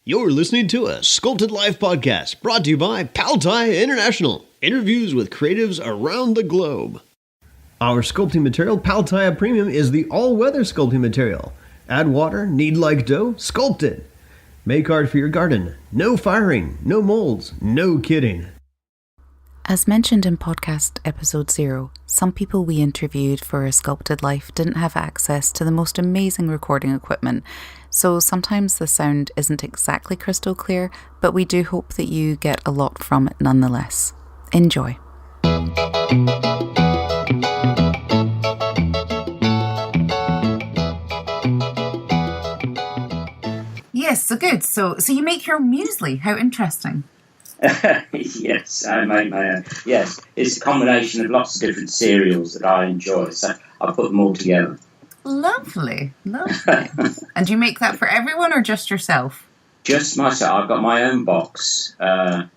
You're listening to a Sculpted Life podcast brought to you by Pal Tiya International. Interviews with creatives around the globe. Our sculpting material, Pal Tiya Premium, is the all-weather sculpting material. Add water, knead like dough, sculpt it. Make art for your garden. No firing, no molds, no kidding. As mentioned in podcast episode 0, some people we interviewed for A Sculpted Life didn't have access to the most amazing recording equipment, so sometimes the sound isn't exactly crystal clear, but we do hope that you get a lot from it nonetheless. Enjoy. Yes, so good. So you make your own muesli. How interesting. Yes, I make my own. Yes, it's a combination of lots of different cereals that I enjoy, so I put them all together. Lovely. And do you make that for everyone or just yourself? Just myself. I've got my own box. My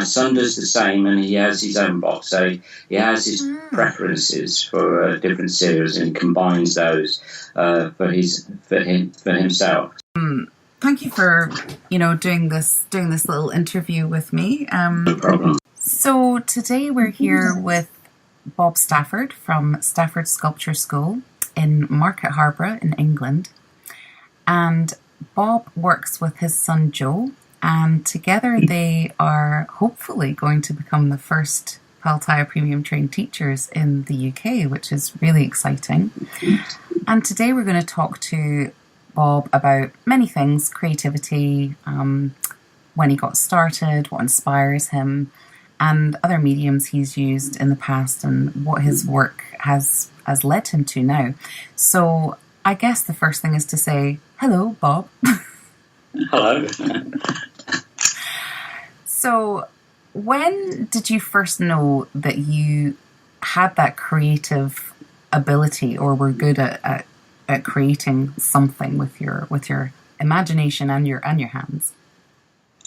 son does the same, and he has his own box. So he has his preferences for different cereals, and combines those for himself. Thank you for doing this little interview with me. No problem. So today we're here with Bob Stafford from Stafford Sculpture School in Market Harborough in England, and Bob works with his son Joe, and together they are hopefully going to become the first Pal Tiya Premium trained teachers in the UK, which is really exciting. And today we're going to talk to Bob about many things: creativity, when he got started, what inspires him, and other mediums he's used in the past, and what his work has led him to now. So I guess the first thing is to say, hello, Bob. Hello. So when did you first know that you had that creative ability, or were good at creating something with your imagination and your hands?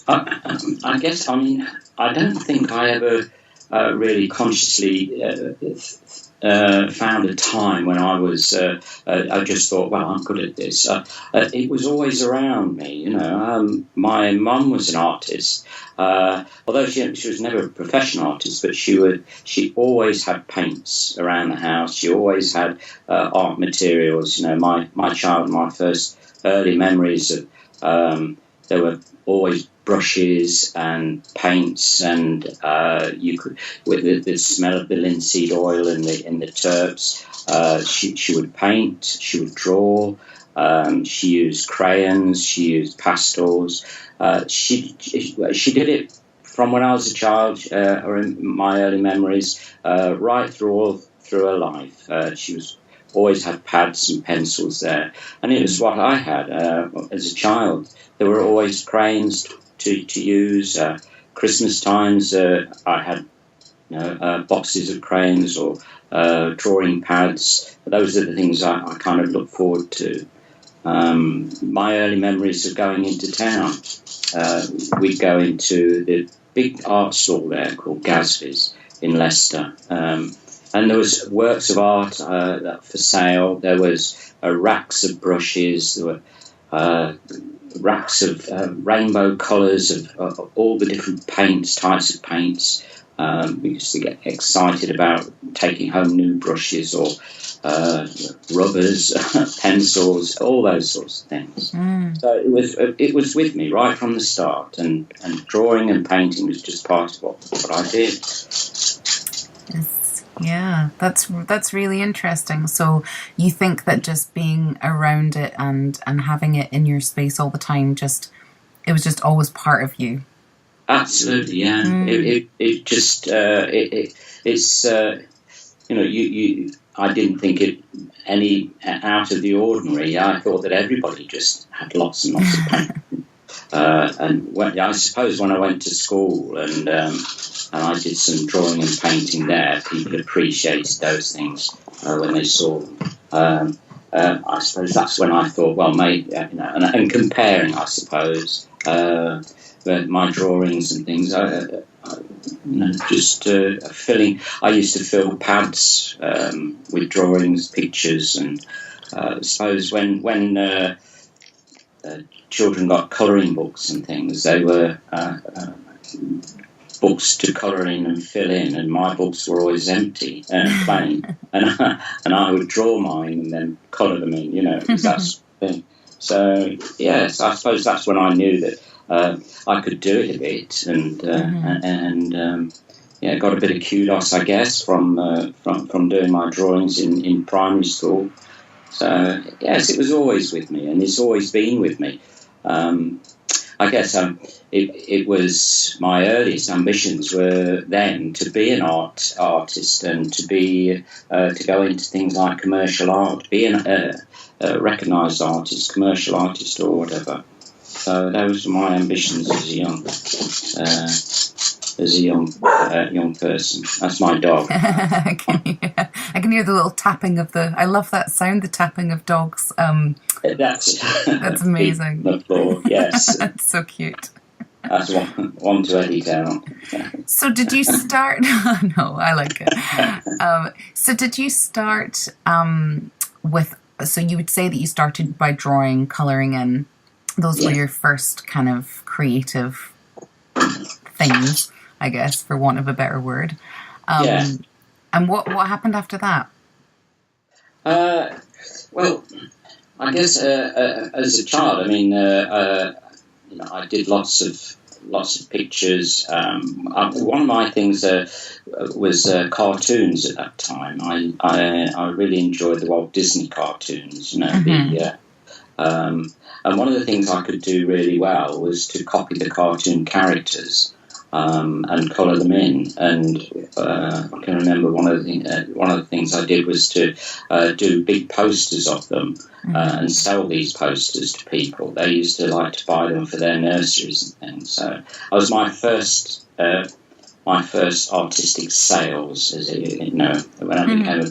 I guess, I don't think I ever really consciously found a time when I was, I just thought, well, I'm good at this. It was always around me, My mum was an artist, although she was never a professional artist, but she always had paints around the house. She always had art materials. My first early memories of, there were always brushes and paints, and you could, with the smell of the linseed oil in the turps, she would paint, she would draw, she used crayons, she used pastels. She did it from when I was a child, or in my early memories, right through her life. She was always had pads and pencils there, and it was what I had as a child. There were always crayons to use. Christmas times, I had boxes of crayons or drawing pads. Those are the things I kind of look forward to. My early memories of going into town. We'd go into the big art store there called Gasby's in Leicester. And there was works of art for sale. There was racks of brushes. There were racks of rainbow colours of all the different types of paints. We used to get excited about taking home new brushes or rubbers, pencils, all those sorts of things. So it was with me right from the start, and drawing and painting was just part of what I did. Yeah, that's really interesting. So you think that just being around it and having it in your space all the time, it was just always part of you? Absolutely, yeah. It just it's I didn't think it any out of the ordinary. I thought that everybody just had lots and lots of paint. And I suppose when I went to school and I did some drawing and painting there, people appreciated those things when they saw them. I suppose that's when I thought, well, maybe, and comparing, I suppose, my drawings and things, just filling. I used to fill pads with drawings, pictures, and I suppose when children got colouring books and things, they were books to colour in and fill in, and my books were always empty and plain, and I would draw mine and then colour them in, because that's the thing. So yes, I suppose that's when I knew that I could do it a bit, and got a bit of kudos, I guess, from doing my drawings in primary school. So yes, it was always with me, and it's always been with me. I guess it was my earliest ambitions were then to be an artist and to be to go into things like commercial art, be a recognised artist, commercial artist, or whatever. So those were my ambitions as a young person. That's my dog. I can hear the little tapping of I love that sound, the tapping of dogs. That's amazing. The floor, yes. That's so cute. That's one to edit out. So did you start... No, I like it. So did you start with... So you would say that you started by drawing, colouring in. Those were your first kind of creative things, I guess, for want of a better word. And what happened after that? Well, I guess as a child, I mean, I did lots of pictures. One of my things was cartoons at that time. I really enjoyed the Walt Disney cartoons, and one of the things I could do really well was to copy the cartoon characters and colour them in. And I can remember one of the things I did was to do big posters of them and sell these posters to people. They used to like to buy them for their nurseries and things. So that was my first artistic sales, when I became a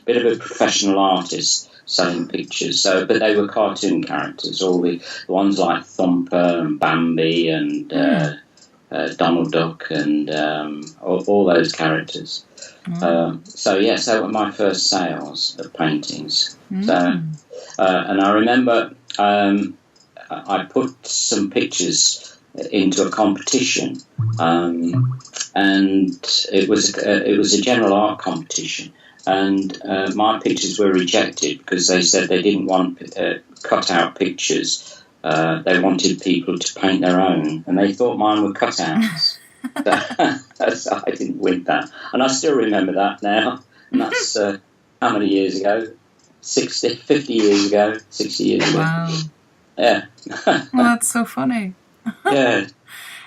bit of a professional artist, selling pictures. But they were cartoon characters, all the ones like Thumper and Bambi and Donald Duck and all those characters. So they were my first sales of paintings. So, and I remember I put some pictures into a competition, and it was a general art competition. And my pictures were rejected because they said they didn't want cut-out pictures. They wanted people to paint their own, and they thought mine were cutouts. So I didn't win that. And I still remember that now. And that's how many years ago? 50 years ago, 60 years ago. Wow. Yeah. Well, that's so funny. Yeah.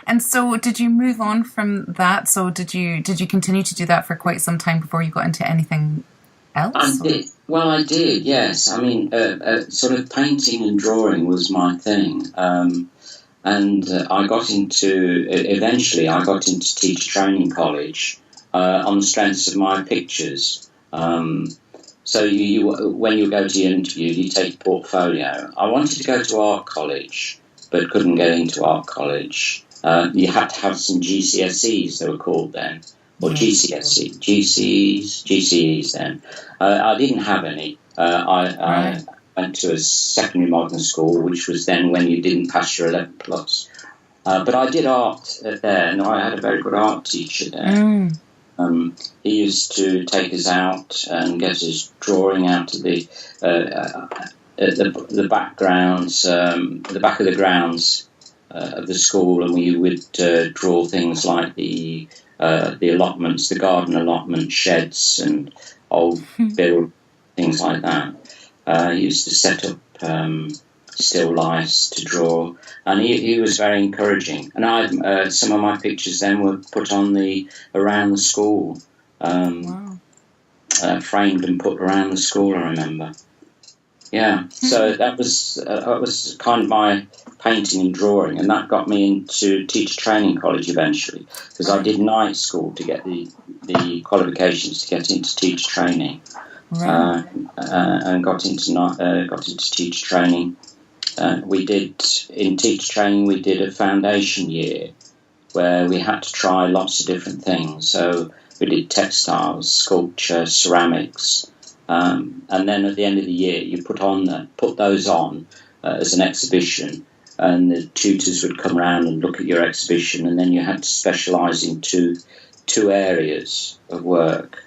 And so did you move on from that? So did you continue to do that for quite some time before you got into anything else? I did. Well, I did, yes. I mean, sort of painting and drawing was my thing. And eventually I got into teacher training college on the strength of my pictures. So when you go to your interview, you take a portfolio. I wanted to go to art college, but couldn't get into art college. You had to have some GCSEs, they were called then, or GCEs then. I didn't have any. I went to a secondary modern school, which was then when you didn't pass your 11 plus. But I did art there, and I had a very good art teacher there. He used to take us out and get us drawing out of the backgrounds, the back of the grounds of the school, and we would draw things like the allotments, the garden allotment sheds, and old build things like that. He used to set up still lifes to draw, and he was very encouraging. And some of my pictures then were put on around the school, framed and put around the school. I remember. Yeah, so that was kind of my painting and drawing, and that got me into teacher training college eventually, because I did night school to get the qualifications to get into teacher training, and got into teacher training. We did a foundation year where we had to try lots of different things. So we did textiles, sculpture, ceramics. And then at the end of the year, you put those on as an exhibition and the tutors would come around and look at your exhibition, and then you had to specialise in two areas of work.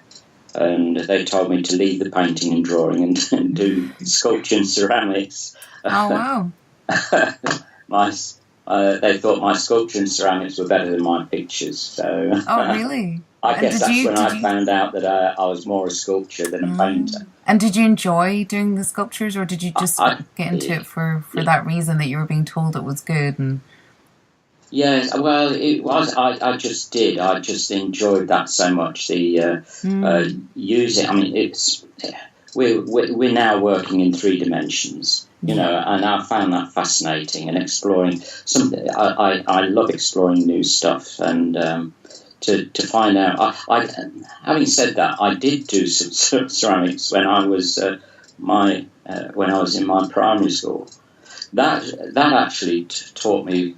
And they told me to leave the painting and drawing and do sculpture and ceramics. Oh, wow. They thought my sculpture and ceramics were better than my pictures. So, oh, really? I guess that's when I found out that I was more a sculptor than a painter. And did you enjoy doing the sculptures, or did you just get into it for that reason that you were being told it was good? And yeah, well, it was. I just did. I just enjoyed that so much. Using. I mean, we're now working in 3 dimensions, and I found that fascinating and exploring something. I love exploring new stuff and to find out. Having said that, I did do some ceramics when I was when I was in my primary school. That actually taught me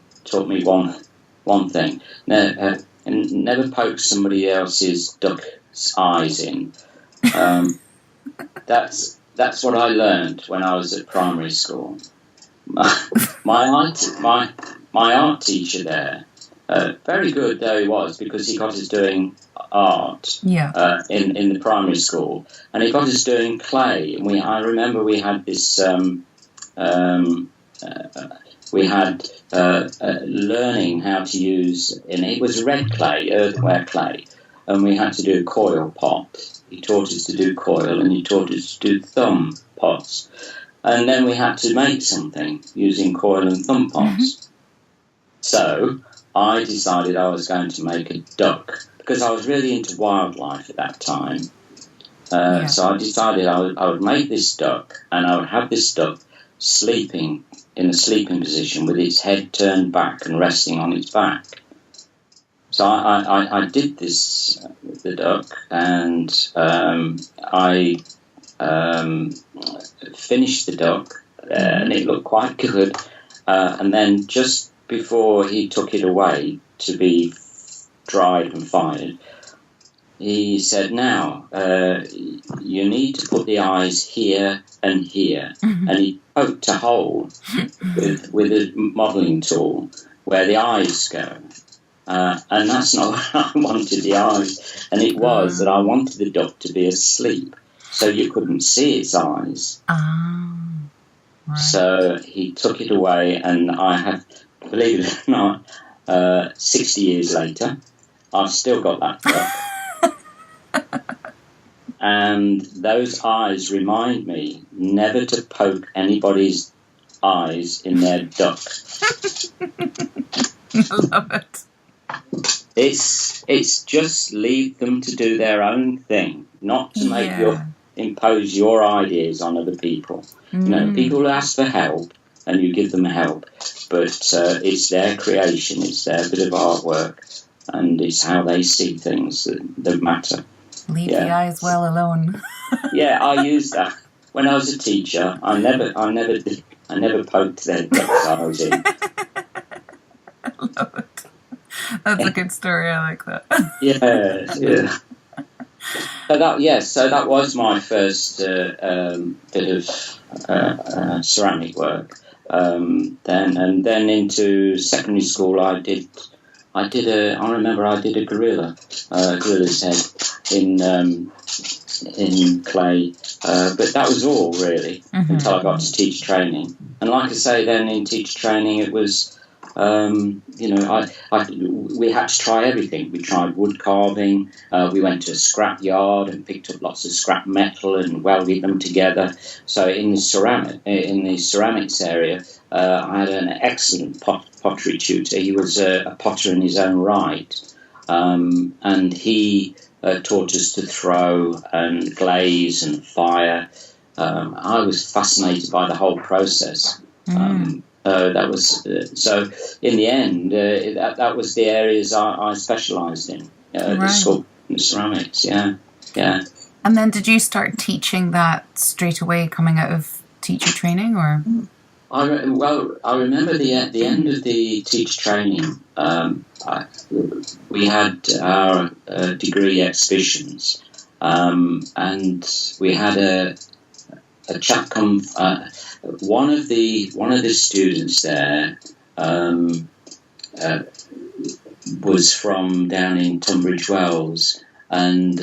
one thing. Never poke somebody else's duck's eyes in. That's what I learned when I was at primary school. My art teacher there, very good though he was, because he got us doing art in the primary school, and he got us doing clay. And I remember we had this. We had learning how to use, and it was red clay, earthenware clay, and we had to do a coil pot. He taught us to do coil, and he taught us to do thumb pots. And then we had to make something using coil and thumb pots. So I decided I was going to make a duck, because I was really into wildlife at that time. So I decided I would make this duck, and I would have this duck sleeping in a sleeping position with its head turned back and resting on its back. So I did this with the duck, and I finished the duck, and it looked quite good. And then just before he took it away to be dried and fired, he said, now, you need to put the eyes here and here. Mm-hmm. And he poked a hole with a modelling tool where the eyes go. And that's not where I wanted the eyes. And it was that I wanted the duck to be asleep, so you couldn't see its eyes. Right. So he took it away, and I have, believe it or not, 60 years later, I've still got that duck. And those eyes remind me never to poke anybody's eyes in their duck. I love it. It's just leave them to do their own thing, not to impose your ideas on other people. People ask for help, and you give them help, but it's their creation, it's their bit of artwork, and it's how they see things that matter. Leave the eyes well alone. Yeah, I used that when I was a teacher. I never poked their duck's eyes in. I love it. That's a good story. I like that. Yeah. So that was my first bit of ceramic work. Then into secondary school, I remember I did a gorilla's head in clay, but that was all really until I got to teacher training. And like I say, then in teacher training, it was we had to try everything. We tried wood carving. We went to a scrap yard and picked up lots of scrap metal and welded them together. So in the ceramics area, I had an excellent pottery tutor. He was a potter in his own right, and he taught us to throw and glaze and fire. I was fascinated by the whole process. That was so. In the end, that was the areas I specialised in. The sculpting, the ceramics. Yeah. And then, did you start teaching that straight away, coming out of teacher training, or? I remember the end of the teacher training. We had our degree exhibitions, and we had a chap come. one of the students there was from down in Tunbridge Wells, and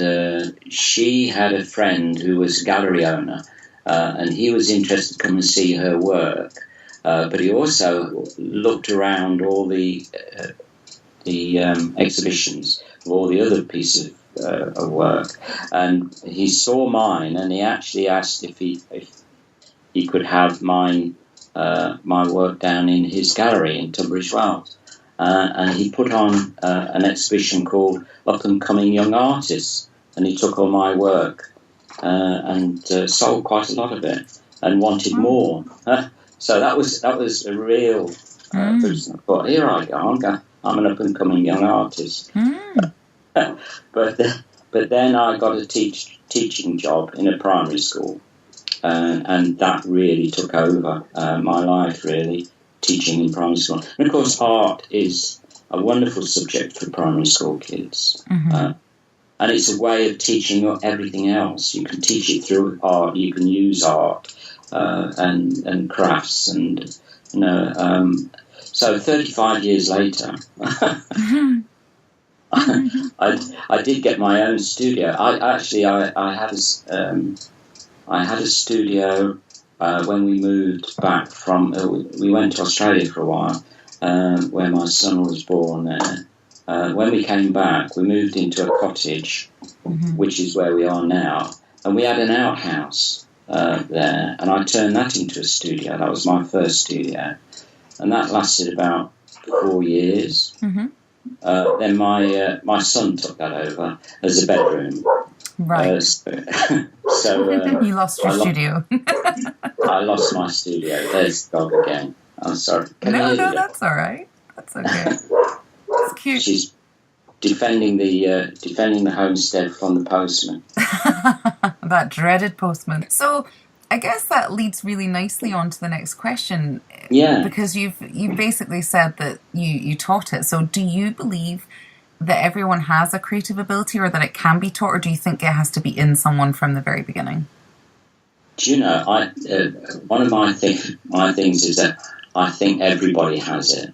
she had a friend who was a gallery owner, and he was interested to come and see her work. But he also looked around all the exhibitions of all the other pieces of work, and he saw mine, and he actually asked if he could have my work down in his gallery in Tunbridge Wells. And he put on an exhibition called Up and Coming Young Artists, and he took all my work and sold quite a lot of it and wanted more. So that was a real boost. I thought, here I go, I'm an up and coming young artist. But then I got a teaching job in a primary school, and that really took over my life, really. Teaching in primary school. And of course, art is a wonderful subject for primary school kids. And it's a way of teaching everything else. You can teach it through art, you can use art and crafts, and so 35 years later, I did get my own studio. I had a studio when we moved back from, we went to Australia for a while, where my son was born there. When we came back, we moved into a cottage, which is where we are now, and we had an outhouse there, and I turned that into a studio. That was my first studio, and that lasted about 4 years. Then my son took that over as a bedroom. Right. So you lost your studio. I lost my studio. There's the dog again. I'm sorry. No, that's all right. That's okay. It's cute. She's defending the homestead from the postman. That dreaded postman. So I guess that leads really nicely on to the next question. Yeah. Because you've basically said that you taught it. So do you believe that everyone has a creative ability, or that it can be taught, or do you think it has to be in someone from the very beginning? Do you know, one of my things is that I think everybody has it,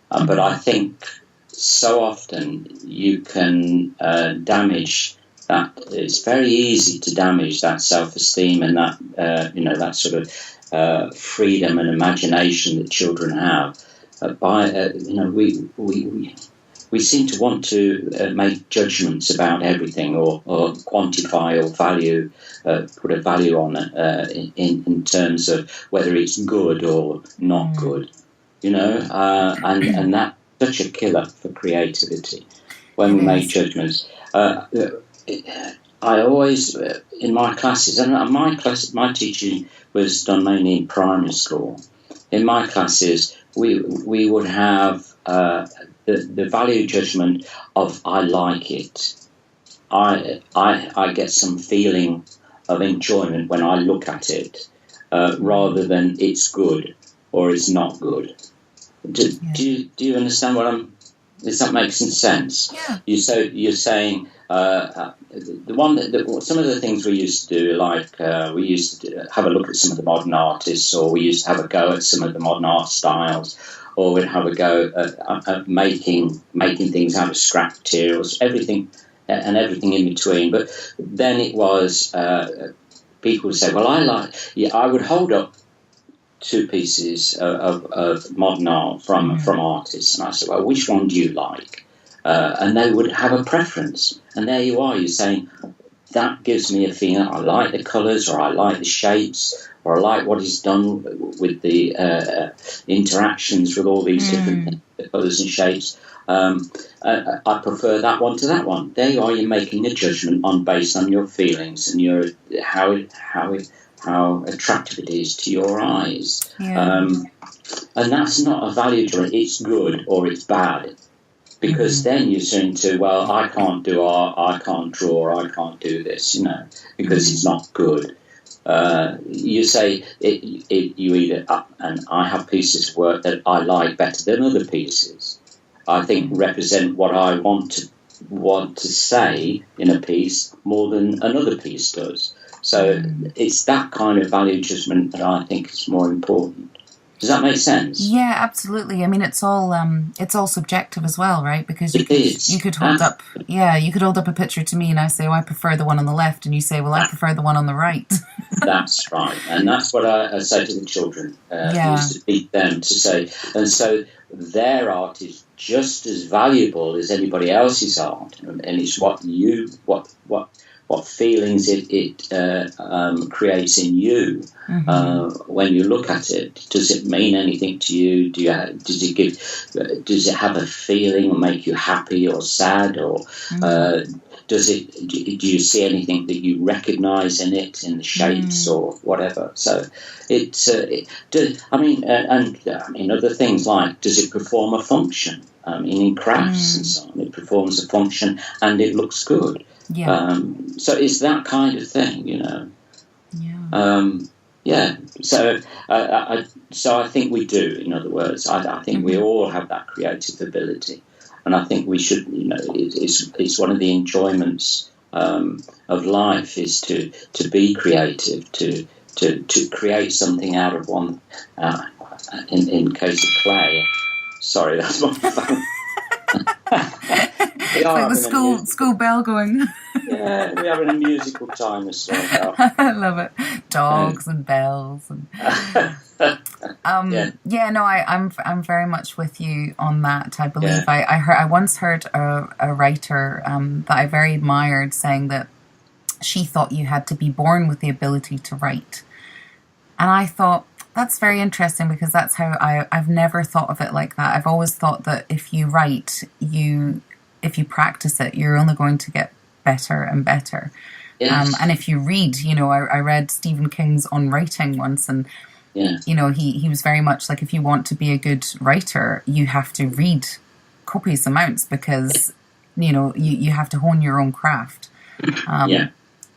but I think so often you can damage that. It's very easy to damage that self-esteem and that that sort of freedom and imagination that children have we seem to want to make judgments about everything, or quantify or value, put a value on it in terms of whether it's good or not good, and that's such a killer for creativity when we make judgments. I always, in my classes, and my teaching was done mainly in primary school. In my classes, we would have the value judgment of I like it. I get some feeling of enjoyment when I look at it, rather than it's good or it's not good. Do you understand what I'm? Does that make some sense? Yeah. You're saying some of the things we used to do, like we used to have a look at some of the modern artists, or we used to have a go at some of the modern art styles, or we'd have a go at making things out of scrap materials, everything in between. But then it was people would say, well, I would hold up 2 pieces of modern art from artists, and I said, well, which one do you like? And they would have a preference, and there you are. You're saying that gives me a feeling. I like the colours, or I like the shapes, or I like what is done with the interactions with all these different colours and shapes. I prefer that one to that one. There you are. You're making a judgment based on your feelings and your how attractive it is to your eyes. Yeah. And that's not a value judgment. It's good or it's bad. Because then you're saying well, I can't do art, I can't draw, I can't do this, because it's not good. You say you either, and I have pieces of work that I like better than other pieces. I think represent what I want to say in a piece more than another piece does. So it's that kind of value judgment that I think is more important. Does that make sense? Yeah, absolutely. I mean, it's all subjective as well, right? Because you could hold up a picture to me, and I say, "Oh, I prefer the one on the left," and you say, "Well, I prefer the one on the right." That's right, and that's what I say to the children. Used to teach them to say, and so their art is just as valuable as anybody else's art, and it's what feelings it creates in you when you look at it. Does it mean anything to you? Does it have a feeling or make you happy or sad, or do you see anything that you recognise in it, in the shapes or whatever? So other things like, does it perform a function? In crafts and so on, it performs a function and it looks good. Yeah. So it's that kind of thing, Yeah. So I think we do. In other words, I think we all have that creative ability, and I think we should. It's one of the enjoyments of life is to be creative, to create something out of one. In case of clay, sorry, that's my phone. It's like the school bell going. Yeah, we're having a musical time as well. I love it. Dogs and bells and I'm very much with you on that. I believe I once heard a writer that I very admired saying that she thought you had to be born with the ability to write. And I thought, that's very interesting, because that's how I've never thought of it like that. I've always thought that if you write, if you practice it, you're only going to get better and better. Yes. And if you read, I read Stephen King's On Writing once, and he was very much like, if you want to be a good writer, you have to read copious amounts, because you have to hone your own craft.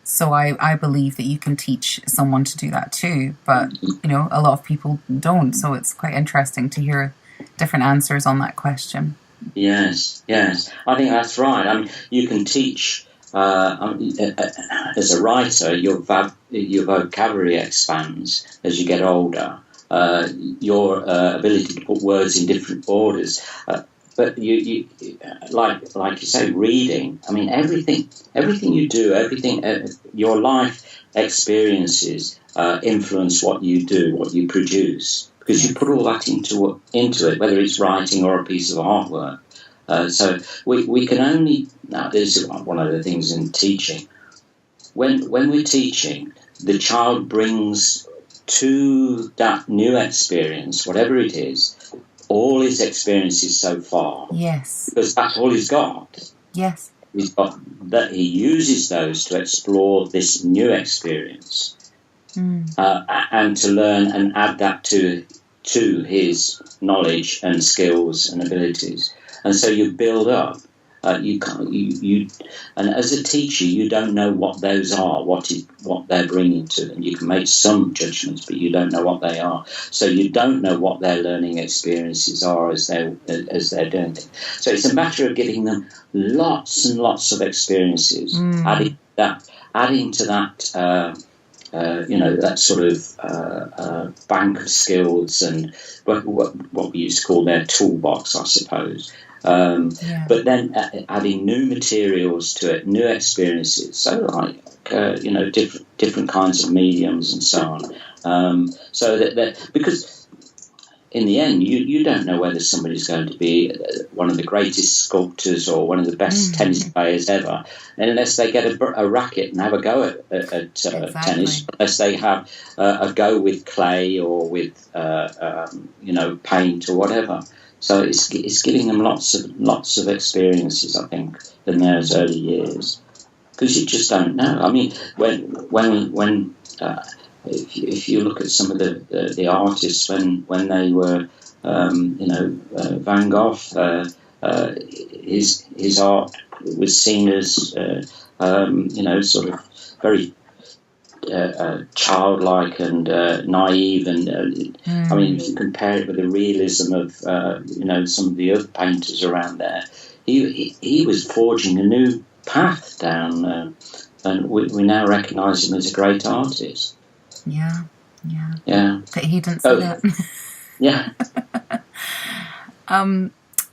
So I believe that you can teach someone to do that too, but a lot of people don't. So it's quite interesting to hear different answers on that question. Yes, I think that's right. I mean, you can teach as a writer, your vocabulary expands as you get older. Your ability to put words in different orders. But you like you say, reading. I mean, everything you do, your life experiences influence what you do, what you produce, because you put all that into it, whether it's writing or a piece of artwork. So we can only. Now, this is one of the things in teaching. When we're teaching, the child brings to that new experience, whatever it is, all his experiences so far. Yes. Because that's all he's got. Yes. He's got that. He uses those to explore this new experience, and to learn and add that to his knowledge and skills and abilities. And so you build up. And as a teacher, you don't know what those are, what they're bringing to them. You can make some judgments, but you don't know what they are. So you don't know what their learning experiences are as they're doing it. So it's a matter of giving them lots and lots of experiences, adding to that. That sort of bank of skills and what we used to call their toolbox, I suppose. But then adding new materials to it, new experiences, so like different kinds of mediums and so on. So that because in the end you don't know whether somebody's going to be one of the greatest sculptors or one of the best tennis players ever, unless they get a racket and have a go at tennis, unless they have a go with clay or with paint or whatever. So it's giving them lots of experiences, I think, in those early years, because you just don't know. I mean, when if you look at some of the artists when they were, Van Gogh, his art was seen as sort of very childlike and naive, and I mean, if you compare it with the realism of some of the other painters around there, he was forging a new path down and we now recognise him as a great artist. Yeah. But he didn't see that. Yeah.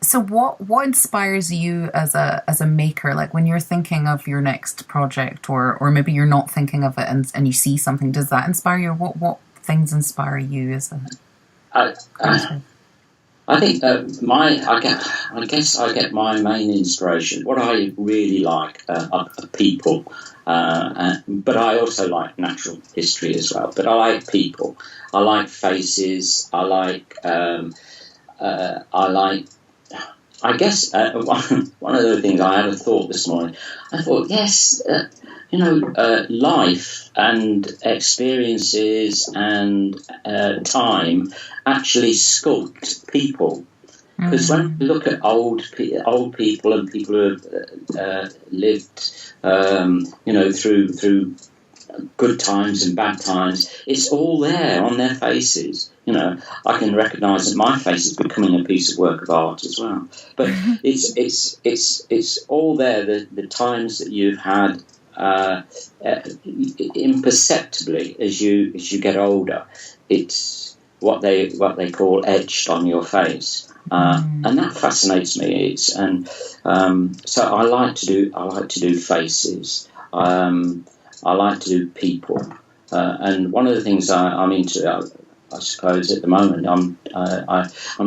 So what inspires you as a maker? Like when you're thinking of your next project, or maybe you're not thinking of it and you see something, does that inspire you? What things inspire you as a I think I guess I get my main inspiration. What I really like are people, but I also like natural history as well. But I like people. I like faces. I like. I guess one of the things I had a thought this morning. I thought, yes, life and experiences and time actually sculpt people. Because when you look at old people and people who have lived, through good times and bad times, it's all there on their faces. I can recognise that my face is becoming a piece of work of art as well. But it's all there. The times that you've had, imperceptibly as you get older, it's what they call etched on your face, and that fascinates me. So I like to do faces. I like to do people, and one of the things I'm into, I suppose at the moment, I'm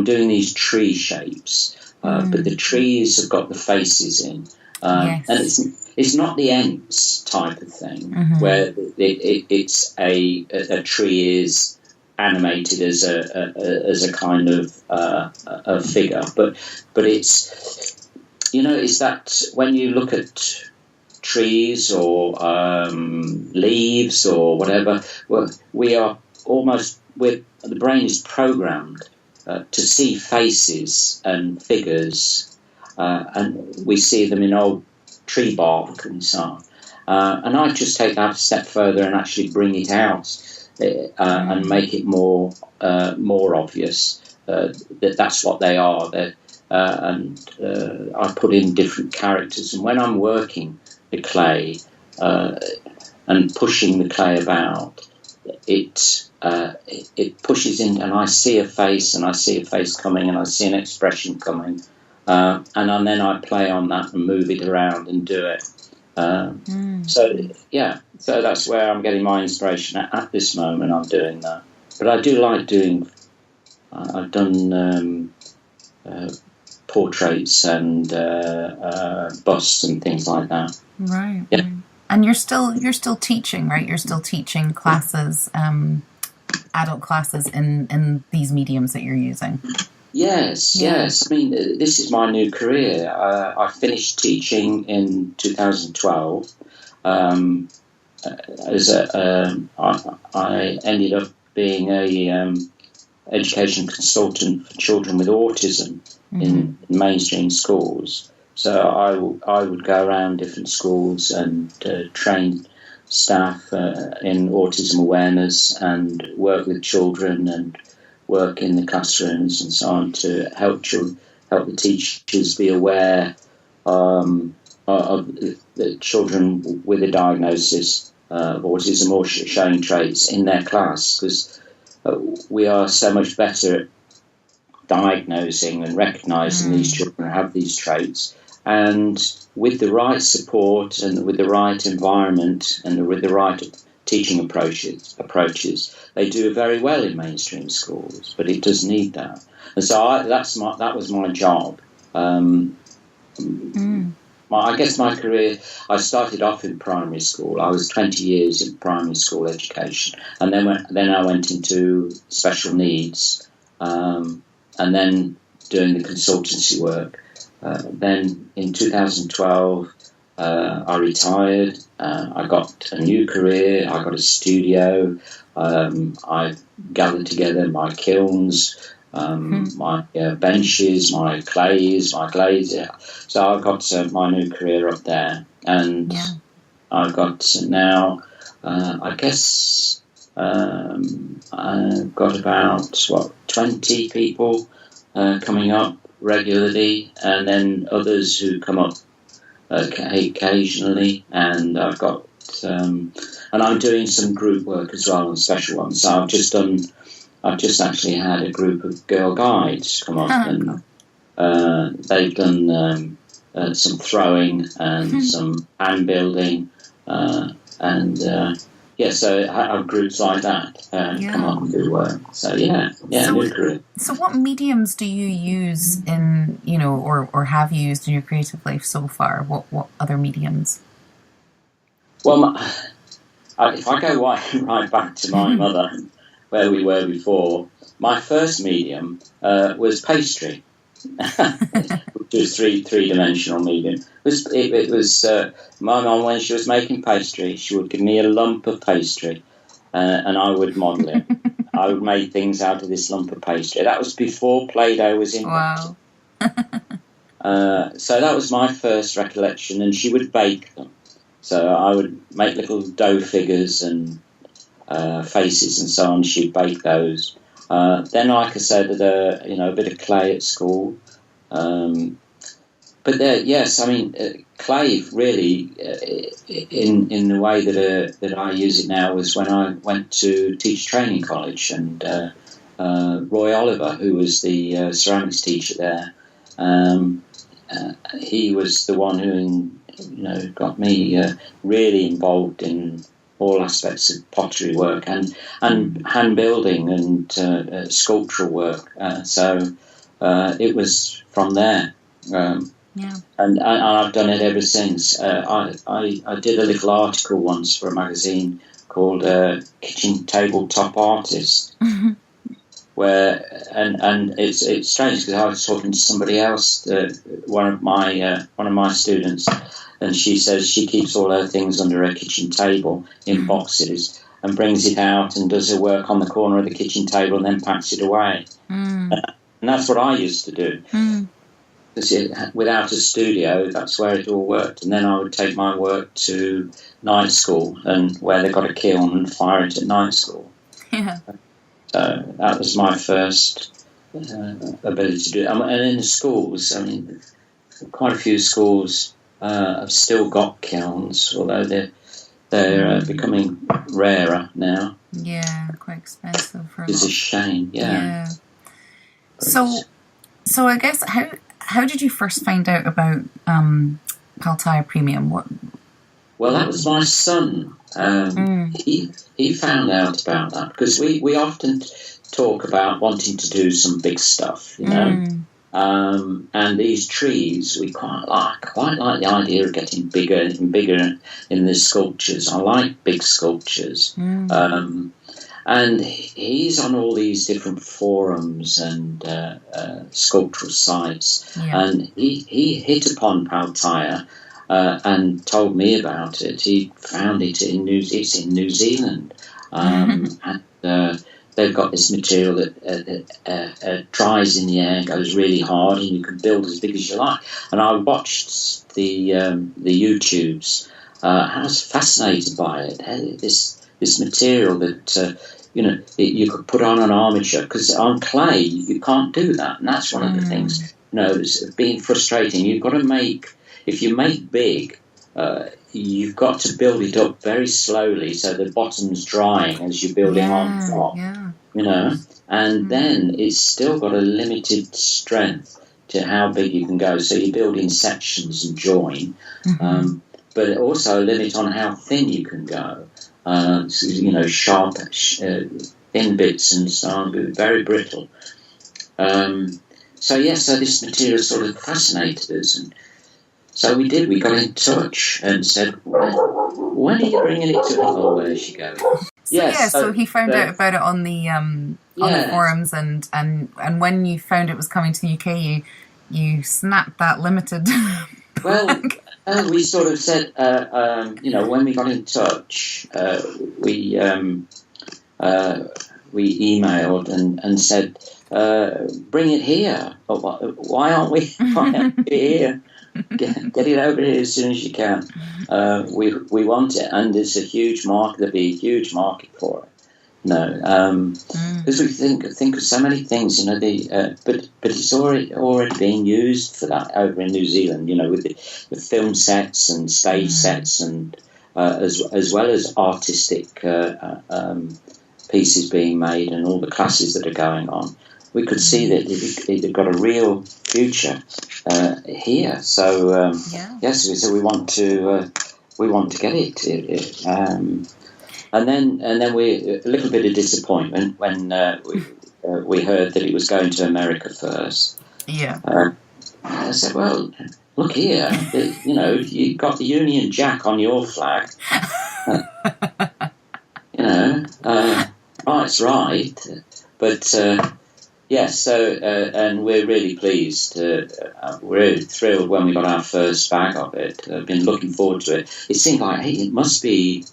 doing these tree shapes, but the trees have got the faces in, and it's not the Ents type of thing where it's a tree is animated as a kind of a figure, but it's it's that when you look at trees or leaves or whatever, the brain is programmed to see faces and figures, and we see them in old tree bark and so on. And I just take that a step further and actually bring it out and make it more obvious that that's what they are. And I put in different characters, and when I'm working the clay and pushing the clay about, it pushes in, and I see a face, and I see a face coming, and I see an expression coming, and then I play on that and move it around and do it. So that's where I'm getting my inspiration at this moment. I'm doing that, but I do like doing. I've done portraits and busts and things like that. Right. Yeah. Right. And you're still teaching, right? You're still teaching classes, adult classes in these mediums that you're using. Yes. I mean, this is my new career. I finished teaching in 2012. I ended up being a education consultant for children with autism in mainstream schools. So I would go around different schools and train staff in autism awareness and work with children and work in the classrooms and so on to help the teachers be aware of the children with a diagnosis of autism or showing traits in their class, because we are so much better at diagnosing and recognising these children who have these traits. And with the right support and with the right environment and with the right teaching approaches, they do very well in mainstream schools. But it does need that, and so that was my job. I guess my career. I started off in primary school. I was 20 years in primary school education, and then I went into special needs, and then doing the consultancy work. Then in 2012, I retired. I got a new career. I got a studio. I gathered together my kilns, my benches, my clays, my glaze. So I've got my new career up there. And I've got now, I guess, I've got about, 20 people coming up regularly, and then others who come up occasionally, and I've got and I'm doing some group work as well, and special ones. So I've just actually had a group of girl guides come up, and they've done some throwing and some hand building, so I have groups like that come up and do work. So new group. So what mediums do you use in, or have used in your creative life so far? What other mediums? Well, if I go right back to my mother, where we were before, my first medium was pastry, which was three-dimensional medium. It was my mum, when she was making pastry, she would give me a lump of pastry, and I would model it. I would make things out of this lump of pastry. That was before Play-Doh was invented. Wow. So that was my first recollection, and she would bake them. So I would make little dough figures and faces and so on. She'd bake those. Then, like I said, a bit of clay at school. Clay really, in the way that I use it now, was when I went to teach training college, and Roy Oliver, who was the ceramics teacher there, he was the one who got me really involved in all aspects of pottery work and hand building and sculptural work. So it was from there. And I've done it ever since. I did a little article once for a magazine called Kitchen Tabletop Artist, where and it's strange because I was talking to somebody else, one of my students, and she says she keeps all her things under her kitchen table in boxes and brings it out and does her work on the corner of the kitchen table and then packs it away. And that's what I used to do. Because without a studio, that's where it all worked. And then I would take my work to night school, and where they got a kiln, and fire it at night school. Yeah. So that was my first ability to do it. And in the schools, quite a few schools have still got kilns, although they're becoming rarer now. Yeah, quite expensive. It's a shame. Yeah. So I guess how did you first find out about Pal Tiya Premium? Well, that was my son. He found out about that because we often talk about wanting to do some big stuff, and these trees we quite like the idea of getting bigger and bigger in the sculptures. I like big sculptures. And he's on all these different forums and sculptural sites, and he hit upon Pal Tiya and told me about it. He found it it's in New Zealand, and they've got this material that dries in the air, goes really hard, and you can build as big as you like. And I watched the YouTubes. I was fascinated by it. This material that you could put on an armature, because on clay you can't do that, and that's one of the things. It's being frustrating. You've got to if you make big, you've got to build it up very slowly so the bottom's drying as you're building on top. And then it's still got a limited strength to how big you can go. So you build in sections and join, but also a limit on how thin you can go. Sharp, thin bits and so on, but very brittle. So this material sort of fascinated us, and so we got in touch and said, when are you bringing it to us? Oh, where's she going? So he found out about it on the forums, and when you found it was coming to the UK, you snapped that limited. Well, we sort of said, when we got in touch, we emailed and said, bring it here. But why aren't we here? Get it over here as soon as you can. We want it, and there's a huge market. There'll be a huge market for it. Because we think of so many things, but it's already being used for that over in New Zealand, with the film sets and stage sets and as well as artistic pieces being made and all the classes that are going on. We could see that it had got a real future here. So yes, so we want to get it. And then we a little bit of disappointment when we heard that it was going to America first. Yeah. I said, well, look here, you got the Union Jack on your flag. Right's right, but yes. So and we're really pleased. We're really thrilled when we got our first bag of it. I've been looking forward to it. It seemed like it must be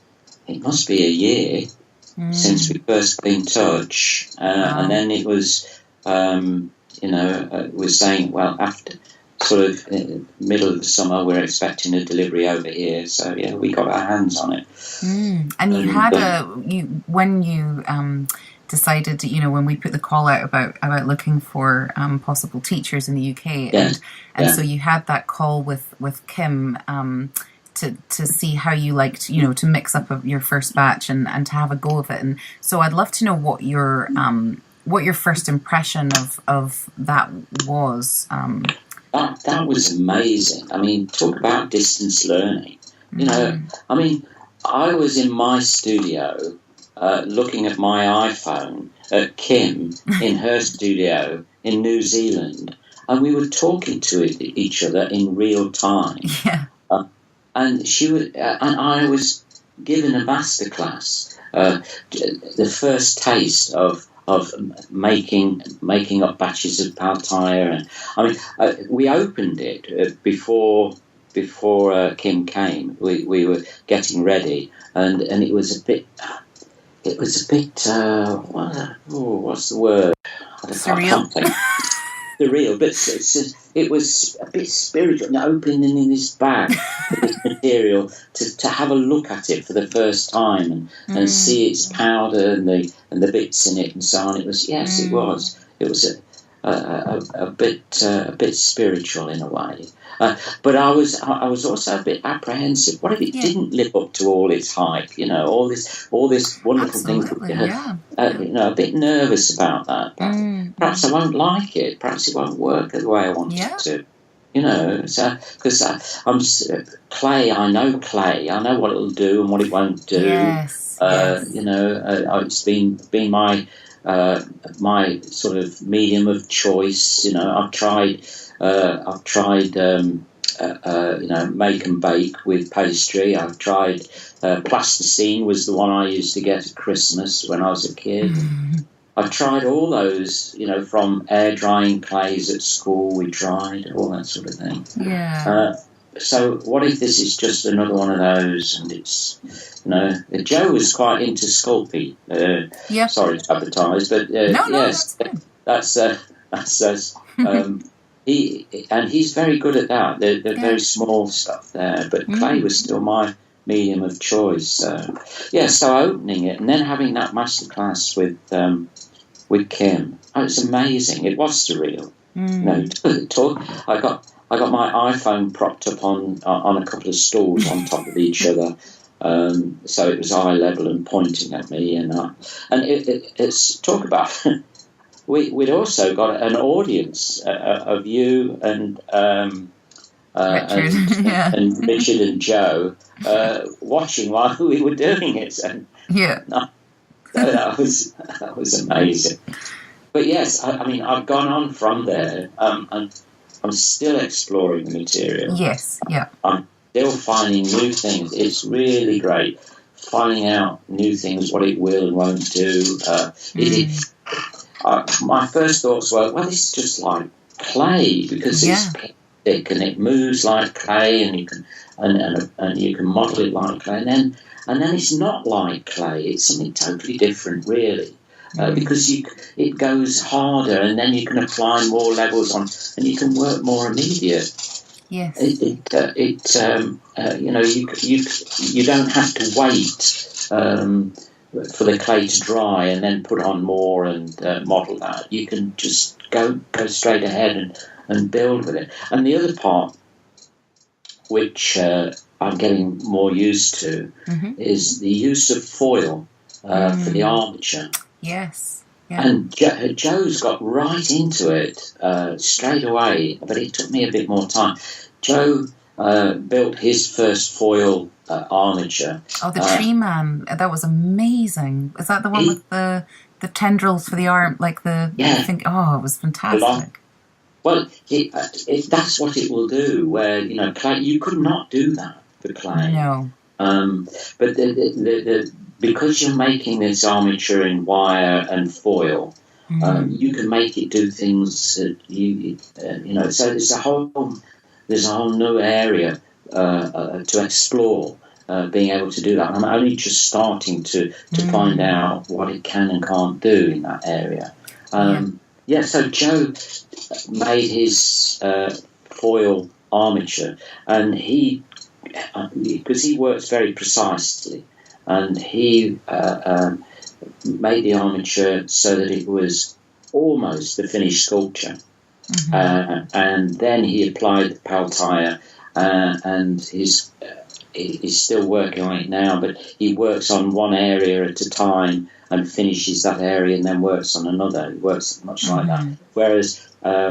a year since we first got in touch, and then it was, we're saying, well, after sort of middle of the summer, we're expecting a delivery over here. So yeah, we got our hands on it. And you had when you decided, when we put the call out about looking for possible teachers in the UK, so you had that call with Kim. To see how you liked, to mix up your first batch and to have a go of it. And so I'd love to know what your first impression of that was. That was amazing. I mean, talk about distance learning. I mean, I was in my studio looking at my iPhone at Kim in her studio in New Zealand, and we were talking to each other in real time. Yeah. And she was, and I was given a masterclass, the first taste of making up batches of Pal Tiya, and I mean, we opened it before Kim came. We were getting ready, and it was a bit. What's the word? Surreal. Surreal, but it was a bit spiritual. And opening in this bag, this material, to have a look at it for the first time and see its powder and the bits in it and so on. It was it was a bit spiritual in a way. But I was also a bit apprehensive. What if it didn't live up to all its hype? All this wonderful thing. A bit nervous about that. Perhaps I won't like it. Perhaps it won't work the way I want it to. So because I'm clay. I know clay. I know what it'll do and what it won't do. Yes. It's been my my sort of medium of choice. I've tried make and bake with pastry. I've tried plasticine was the one I used to get at Christmas when I was a kid. I've tried all those, from air drying clays at school. We tried all that sort of thing. Yeah. So what if this is just another one of those? And it's, Joe was quite into sculpting. Sorry to advertise, but yes, that's he's very good at that. They're very small stuff there, but clay was still my medium of choice. So opening it and then having that masterclass with Kim, it was amazing. It was surreal. I got my iPhone propped up on a couple of stools on top of each other, so it was eye level and pointing at me, and it's talk about. We'd also got an audience of you and Richard, and Richard and Joe watching while we were doing it. And that was amazing. But yes, I mean, I've gone on from there, and I'm still exploring the material. Yes, yeah. I'm still finding new things. It's really great finding out new things, what it will and won't do. My first thoughts were, well, this is just like clay because it's plastic and it moves like clay, and you can and you can model it like clay, and then it's not like clay. It's something totally different, really, because it goes harder, and then you can apply more levels on, and you can work more immediate. Yes. You don't have to wait for the clay to dry and then put on more and model that. You can just go straight ahead and build with it. And the other part, which I I'm getting more used to is the use of foil for the armature. Yes. Yeah. And Joe's got right into it straight away, but it took me a bit more time. Joe built his first foil armature. Oh, the Tree Man. That was amazing. Is that the one with the tendrils for the arm? Like the... Yeah. I think, it was fantastic. Well, that's what it will do, where, clay, you could not do that for clay. No. But because you're making this armature in wire and foil, you can make it do things that so there's a whole new area to explore, being able to do that. I'm only just starting to find out what it can and can't do in that area. So Joe made his foil armature, and because he works very precisely, and he made the armature so that it was almost the finished sculpture. And then he applied the Pal Tiya, and he's still working on it now, but he works on one area at a time and finishes that area and then works on another. He works much like that. Whereas I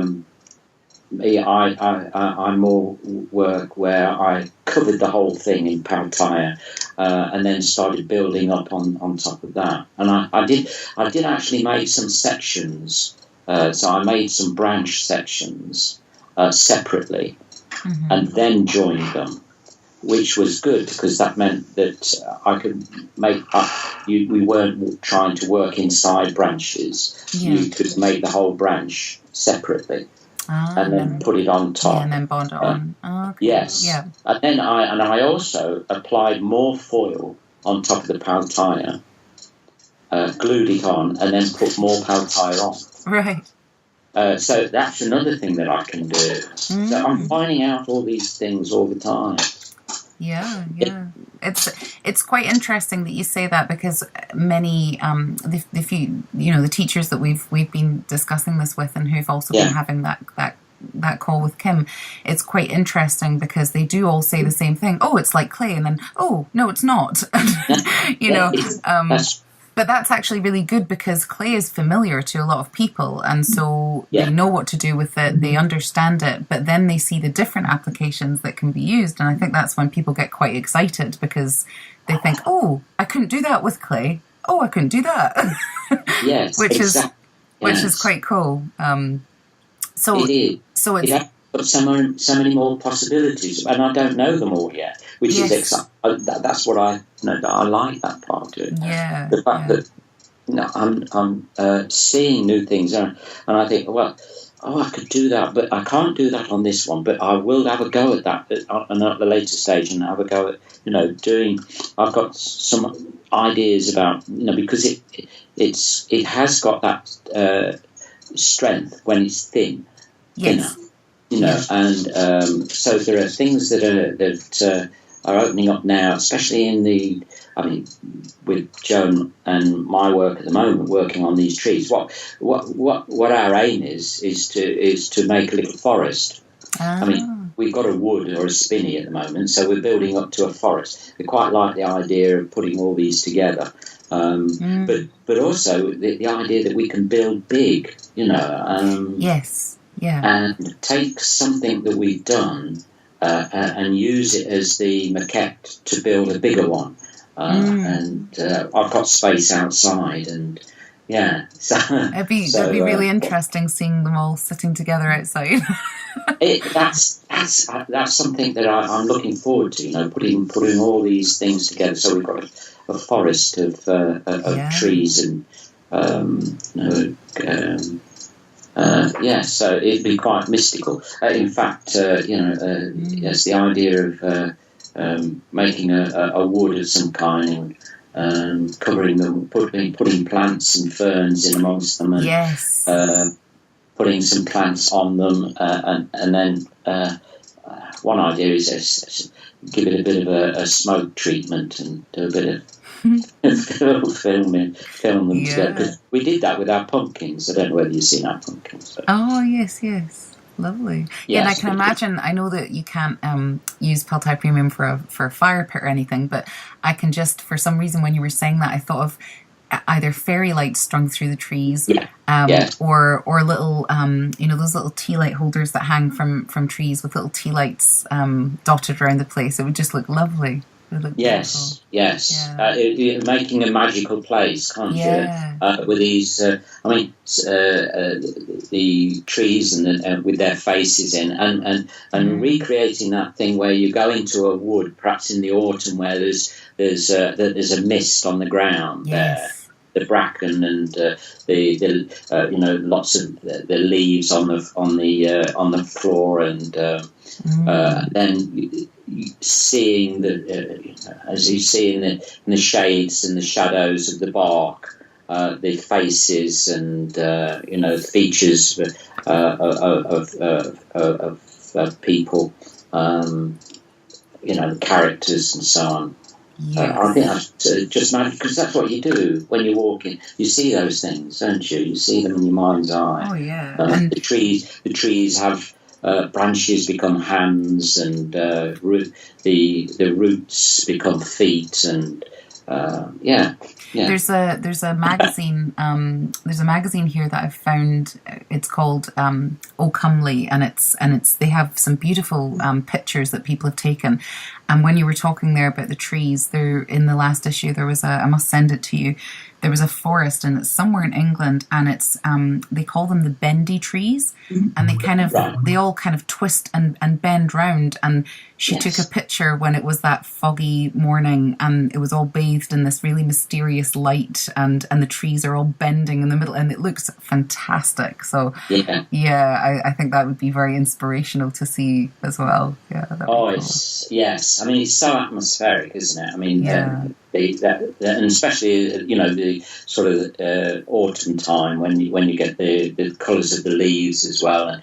more work where I covered the whole thing in Pal Tiya and then started building up on top of that. And I did actually make some sections. So I made some branch sections separately and then joined them, which was good because that meant that I could make we weren't trying to work inside branches. You could make the whole branch separately. And then put it on top. Yeah, and then bond it on. Okay. Yes. Yeah. And then I also applied more foil on top of the Pal Tiya, glued it on, and then put more Pal Tiya on. Right. So that's another thing that I can do. So I'm finding out all these things all the time. Yeah. It's quite interesting that you say that, because many the teachers that we've been discussing this with and who've also been having that call with Kim, it's quite interesting because they do all say the same thing. Oh, it's like clay, and then no, it's not. But that's actually really good because clay is familiar to a lot of people, and so they know what to do with it, they understand it, but then they see the different applications that can be used, and I think that's when people get quite excited because they think, I couldn't do that with clay. I couldn't do that. Yes, which is quite cool. So it is. So it's... It has got so many more possibilities, and I don't know them all yet, which is exciting. That's what I like that part of it. Yeah. The fact that I'm seeing new things, and I think, I could do that, but I can't do that on this one. But I will have a go at that at the later stage, and have a go at doing. I've got some ideas about because it has got that strength when it's thin. Yes. And so there are things that are opening up now, especially with Joan and my work at the moment, working on these trees. What our aim is to make a little forest. We've got a wood or a spinney at the moment, so we're building up to a forest. We quite like the idea of putting all these together, but also the idea that we can build big. Yes. Yeah. And take something that we've done and use it as the maquette to build a bigger one. And I've got space outside, and so that'd be really interesting seeing them all sitting together outside. That's something that I'm looking forward to. Putting all these things together. So we've got a forest of trees and so it'd be quite mystical. In fact, yes, the idea of making a wood of some kind and covering them, putting plants and ferns in amongst them, and putting some plants on them, and then one idea is give it a bit of a smoke treatment and do a bit of film them together. 'Cause we did that with our pumpkins. I don't know whether you've seen our pumpkins. But oh yes. Lovely. Yeah, and I Yes. can imagine, I know that you can't use Pal Tiya Premium for a fire pit or anything, but I can just, for some reason, when you were saying that, I thought of either fairy lights strung through the trees, or little, those little tea light holders that hang from trees with little tea lights dotted around the place. It would just look lovely. Yes, beautiful. yes. Yeah. Making a magical place, can't you? With these, the trees and with their faces in, and recreating that thing where you go into a wood, perhaps in the autumn, where there's a mist on the ground there. The bracken and lots of the leaves on the floor, and then seeing as you see in the shades and the shadows of the bark, the faces and features of people, the characters and so on. I think that's just magic, because that's what you do when you're walking. You see those things, don't you? You see them in your mind's eye. Oh yeah. The trees have branches become hands, and the roots become feet, and yeah. There's a magazine there's a magazine here that I've found. It's called Oh Comely, and it's they have some beautiful pictures that people have taken. And when you were talking there about the trees, there in the last issue there was I must send it to you. There was a forest, and it's somewhere in England, and it's they call them the bendy trees, and they all kind of twist and bend round. And she took a picture when it was that foggy morning, and it was all bathed in this really mysterious light, and the trees are all bending in the middle, and it looks fantastic. So I think that would be very inspirational to see as well. Yeah. Cool. Yes. I mean, it's so atmospheric, isn't it? I mean, and especially the sort of autumn time when you get the colours of the leaves as well, and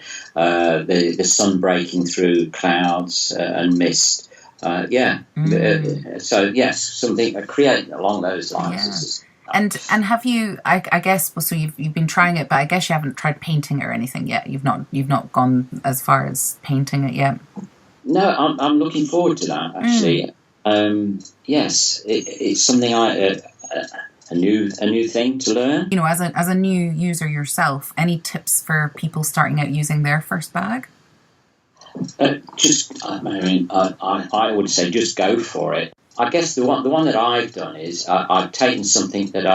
the sun breaking through clouds and mist. So yes, something create along those lines. And have you? I guess so. You've been trying it, but I guess you haven't tried painting it or anything yet. You've not gone as far as painting it yet. No, I'm looking forward to that actually. Yes, it's something a new thing to learn. As a new user yourself, any tips for people starting out using their first bag? I would say just go for it. I guess the one that I've done is I've taken something that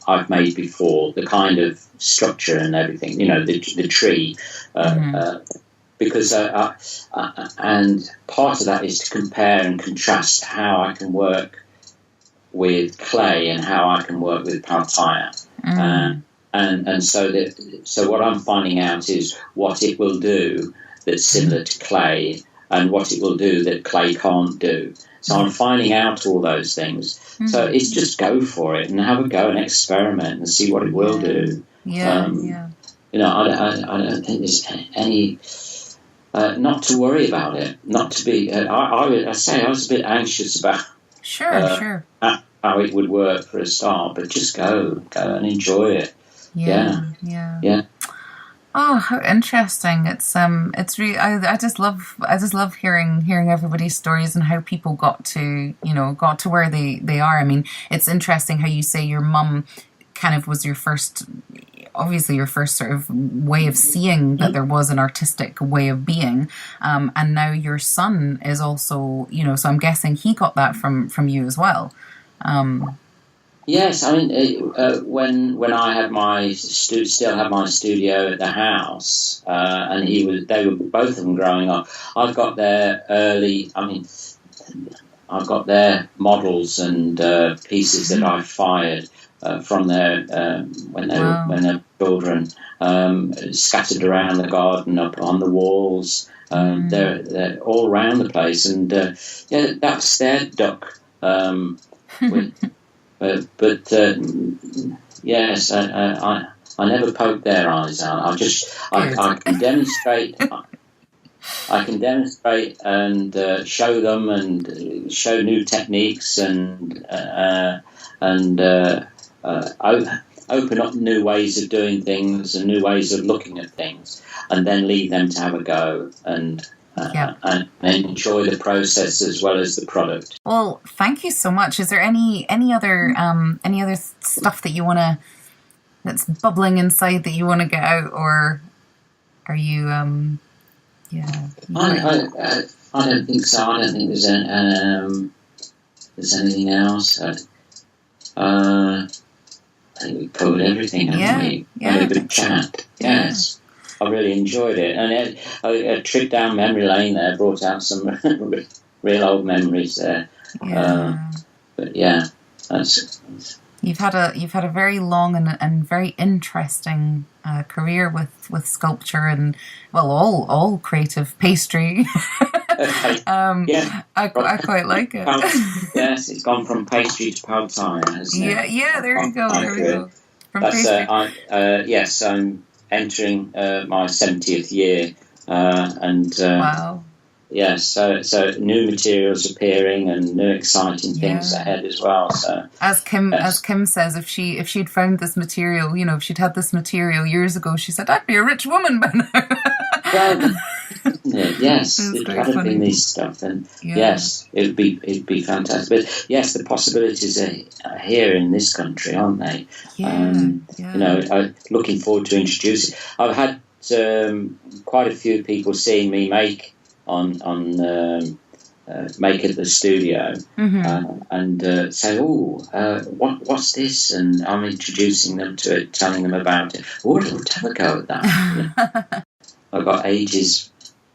I've made before, the kind of structure and everything. The tree. Because and part of that is to compare and contrast how I can work with clay and how I can work with Pal Tiya. And so what I'm finding out is what it will do that's similar to clay, and what it will do that clay can't do. So I'm finding out all those things. So it's just go for it and have a go and experiment and see what it will do. I don't think there's any. Not to worry about it. Not to be. I was a bit anxious about. Sure. How it would work for a start, but just go and enjoy it. Yeah. Oh, how interesting! It's really. I just love hearing everybody's stories and how people got to where they are. I mean, it's interesting how you say your mum kind of was your first sort of way of seeing that there was an artistic way of being, and now your son is also, so I'm guessing he got that from you as well. Yes, I mean when I had still had my studio at the house, and they were both of them growing up. I've got their models and pieces that I fired. From their when they're children, scattered around the garden, up on the walls. They're all around the place, and that's their duck. Yes, I never poke their eyes out. I can demonstrate. I can demonstrate and show them and show new techniques and open up new ways of doing things and new ways of looking at things, and then leave them to have a go and enjoy the process as well as the product. Well, thank you so much. Is there any other stuff that you want that's bubbling inside that you want to get out, or are you I don't think so. I don't think there's anything else. I think we covered everything, haven't we? Had a good chat. Yes. I really enjoyed it. And a trip down memory lane there brought out some real old memories there. Yeah. But yeah, You've had a very long and very interesting career with sculpture and, well, all creative pastry. I quite like it. Yes, it's gone from pastry to Pal Tiya, hasn't it? Yeah. There we go. From pastry. Yes, I'm entering my 70th year, and wow. Yes, so new materials appearing and new exciting things ahead as well. So as Kim says, if she'd found this material, if she'd had this material years ago, she said, I'd be a rich woman by now. Well, yes, it had have been this stuff, and yes, it'd be fantastic. But yes, the possibilities are here in this country, aren't they? Looking forward to introducing. I've had quite a few people seeing me make make at the studio, and say, what's this? And I'm introducing them to it, telling them about it. Would have a go at that. I've got ages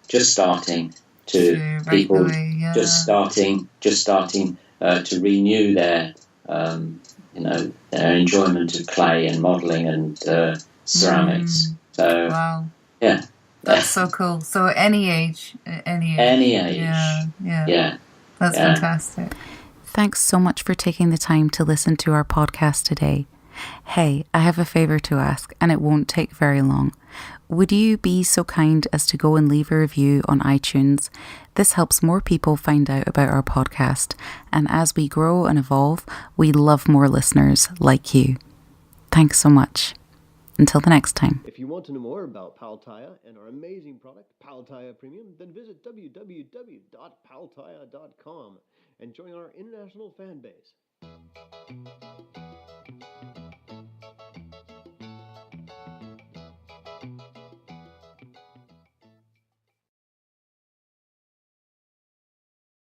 just starting to people just starting to renew their their enjoyment of clay and modelling and ceramics. So wow. Yeah. That's so cool. So any age. Yeah. That's fantastic. Thanks so much for taking the time to listen to our podcast today. Hey, I have a favour to ask, and it won't take very long. Would you be so kind as to go and leave a review on iTunes? This helps more people find out about our podcast, and as we grow and evolve, we love more listeners like you. Thanks so much. Until the next time. If you want to know more about Pal Tiya and our amazing product, Pal Tiya Premium, then visit www.paltiya.com and join our international fan base.